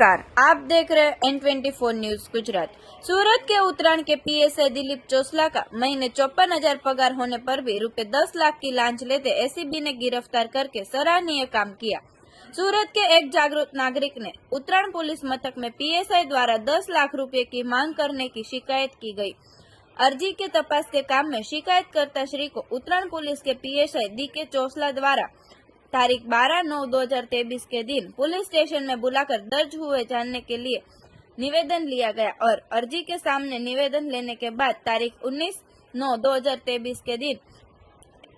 नमस्कार, आप देख रहे हैं N24 न्यूज गुजरात। सूरत के उत्तरायण के पीएसआई दिलीप चोसला का महीने 54,000 पगार होने पर भी ₹10 लाख की लांच लेते एसीबी ने गिरफ्तार करके सराहनीय काम किया। सूरत के एक जागरूक नागरिक ने उत्तरायण पुलिस मथक में पीएसआई द्वारा 10 लाख रुपए की मांग करने की शिकायत की गई। अर्जी के तपास के काम में शिकायतकर्ता श्री को उत्तरायण पुलिस के पीएसआई DK चोसला द्वारा तारीख 12/9/2023 के दिन पुलिस स्टेशन में बुलाकर दर्ज हुए जानने के लिए निवेदन लिया गया और अर्जी के सामने निवेदन लेने के बाद तारीख 19/9/2023 के दिन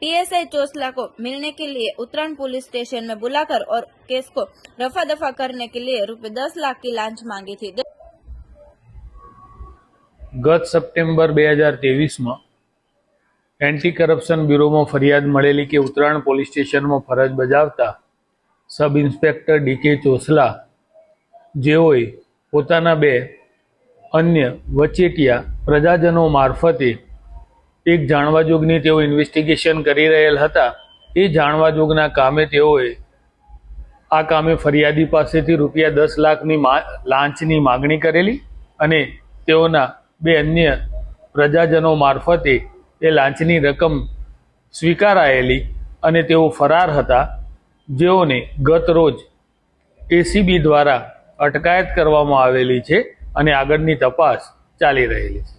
पीएसआई चोसला को मिलने के लिए उत्तरायण पुलिस स्टेशन में बुलाकर और केस को रफा दफा करने के लिए ₹10 लाख की लांच मांगी थी। गत सप्टेम्बर 2023 में एंटी करप्शन ब्यूरो में फरियाद मळेली के उत्तरायण पोलीस स्टेशन में फरज बजावता सब इंस्पेक्टर DK चोसला जेओए पोताना बे अन्य वचेटिया प्रजाजनों मार्फते एक जाणवाजोगनी तेओ इन्वेस्टिगेशन करी रहेल हता। ए जाणवाजोगना कामे तेओए आ कामे फरियादी पासेथी ₹10 लाखनी लांचनी मागणी करेली अने तेओना बे अन्य प्रजाजनों मार्फते ए लांचनी रकम स्वीकारायेली अने तेओ फरार हता, जेओने गत रोज एसीबी द्वारा अटकायत करवामां आवेली छे अने आगळनी तपास चाली रहेली छे।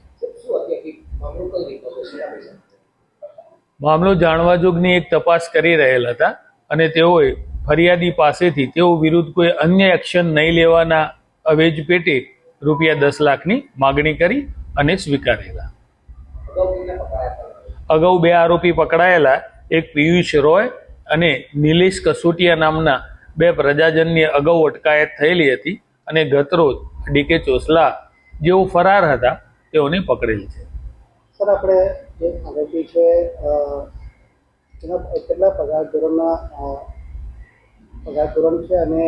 मामलो जाणवाजोगनी एक तपास करी रहेल हता अने तेओए फरियादी पासेथी तेओ विरुद्ध कोई अन्य एक्शन नहीं लेवाना अवेज पेटे ₹10 लाखनी मागणी करी अने स्वीकारेला। अगाऊ 2 आरोपी पकड़ायेला, एक पीयूष रॉय अने नीलेश कसोटिया नामना 2 प्रजाजननी अगाऊ अटकायत थयेली हती अने गतरोज DK चोसला जेओ फरार हता तेओने पकड़ेल छे। सर, આપણે જે આરોપી છે એના કેટલા પગાર ધોરણ છે અને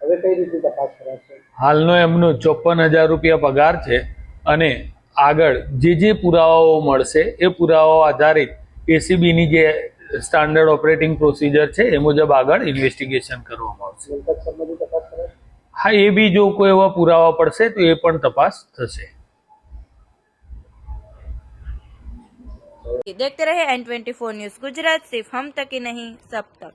હવે કઈ રીતે તપાસ કરાશે? હાલનો એમનો ₹54,000 પગાર છે અને આગળ જે પુરાવાઓ મળશે એ પુરાવાઓ આધારિત એસીબીની જે સ્ટાન્ડર્ડ ઓપરેટિંગ પ્રોસિજર છે એ મુજબ આગળ ઇન્વેસ્ટિગેશન કરવામાં આવશે। મિલકત સંબંધી તપાસ કરાશે? હા, એ બી જો કોઈ એવા પુરાવા પડશે તો એ પણ તપાસ થશે। देखते रहे N24 न्यूज गुजरात, सिर्फ हम तक ही नहीं सब तक।